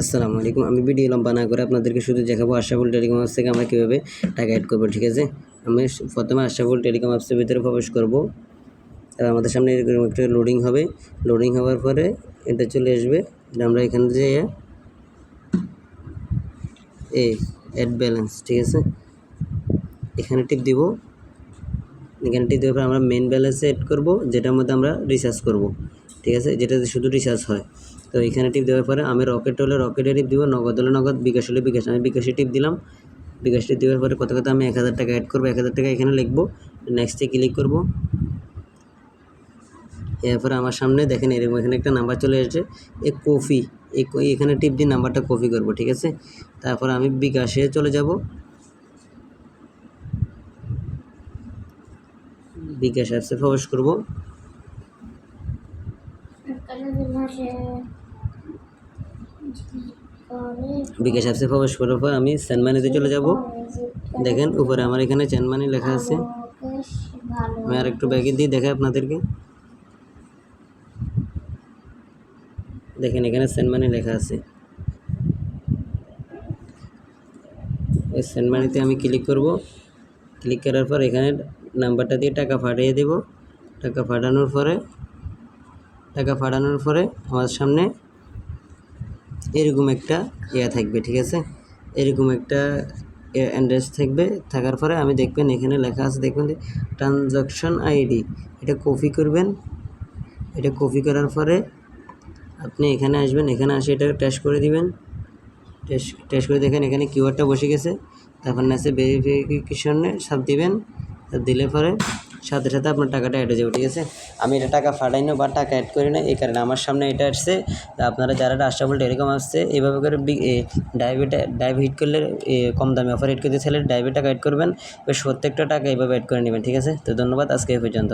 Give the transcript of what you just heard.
আসসালামু আলাইকুম। আমি ভিডিও লম্বা না করে আপনাদেরকে শুধু দেখাবো আশরাফুল টেলিকম অ্যাপস থেকে আমরা কীভাবে টাকা অ্যাড করবো। ঠিক আছে, আমি প্রথমে আশরাফুল টেলিকম অ্যাপসের ভিতরে প্রবেশ করব। আর আমাদের সামনে এরকম একটা লোডিং হবে। লোডিং হওয়ার পরে এটা চলে আসবে। আমরা এখানে যেয়ে অ্যাড ব্যালেন্স, ঠিক আছে, এখানে টিপ দিব। এখানে টিপ দেওয়ার পর আমরা মেন ব্যালেন্সে অ্যাড করব, যেটার মধ্যে আমরা রিচার্জ করব। ঠিক আছে, যেটাতে শুধু রিচার্জ হয়। তো এখানে টিপ দেওয়ার পরে আমি রকেট হলে রকেটে টিপ দিব, নগদ হলে নগদ, বিকাশ হলে বিকাশ। আমি বিকাশে টিপ দিলাম। বিকাশ টিপ দেওয়ার পরে কত আমি 1000 টাকা অ্যাড করবো। 1000 টাকা এখানে লিখবো, নেক্সটে ক্লিক করব। এরপরে আমার সামনে দেখেন এরকম এখানে একটা নাম্বার চলে আসছে, কপি। এখানে টিপ দিয়ে নাম্বারটা কপি করব। ঠিক আছে, তারপর আমি বিকাশে চলে যাব। বিকাশ অ্যাপসে প্রবেশ করব। বিকাশ অ্যাপসে প্রবেশ করার পর আমি সেন্ড মানিতে চলে যাব। দেখেন উপরে আমার এখানে সেন্ড মানি লেখা আছে। আমি আর একটু ব্যাগে দিয়ে দেখাই আপনাদেরকে। দেখেন এখানে সেন্ড মানি লেখা আছে। এই সেন্ড মানিতে আমি ক্লিক করব। ক্লিক করার পর এখানে নাম্বারটা দিয়ে টাকা পাঠিয়ে দেব। টাকা পাঠানোর পরে আমার সামনে এরকম একটা থাকবে। ঠিক আছে, এরকম একটা অ্যাড্রেস থাকবে। থাকার পরে আমি দেখবেন এখানে লেখা আছে, দেখবেন ট্রানজাকশন আইডি। এটা কপি করবেন। এটা কপি করার পরে আপনি এখানে আসবেন। এখানে আসে এটা টেস্ট করে দিবেন। টেস্ট করে দেখেন এখানে কিওয়ার্ডটা বসে গেছে। তারপর নেক্সটে ভেরিফিকেশনে সাথ দিবেন। দিলে পরে সাথে সাথে আপনার টাকাটা অ্যাড হয়ে যাবে। ঠিক আছে, আমি এটা টাকা ফাটাই না বা টাকা অ্যাড করি না, এই কারণে আমার সামনে এটা আসছে। আপনারা যারা আশরাফুল টেলিকম আসছে এইভাবে করে ডাইভ হিট করলে কম দামে অফার হিট করতে চাইলে ডাইভে টাকা অ্যাড করবেন। প্রত্যেকটা টাকা এইভাবে অ্যাড করে নেবেন। ঠিক আছে, তো ধন্যবাদ, আজকে এই পর্যন্ত।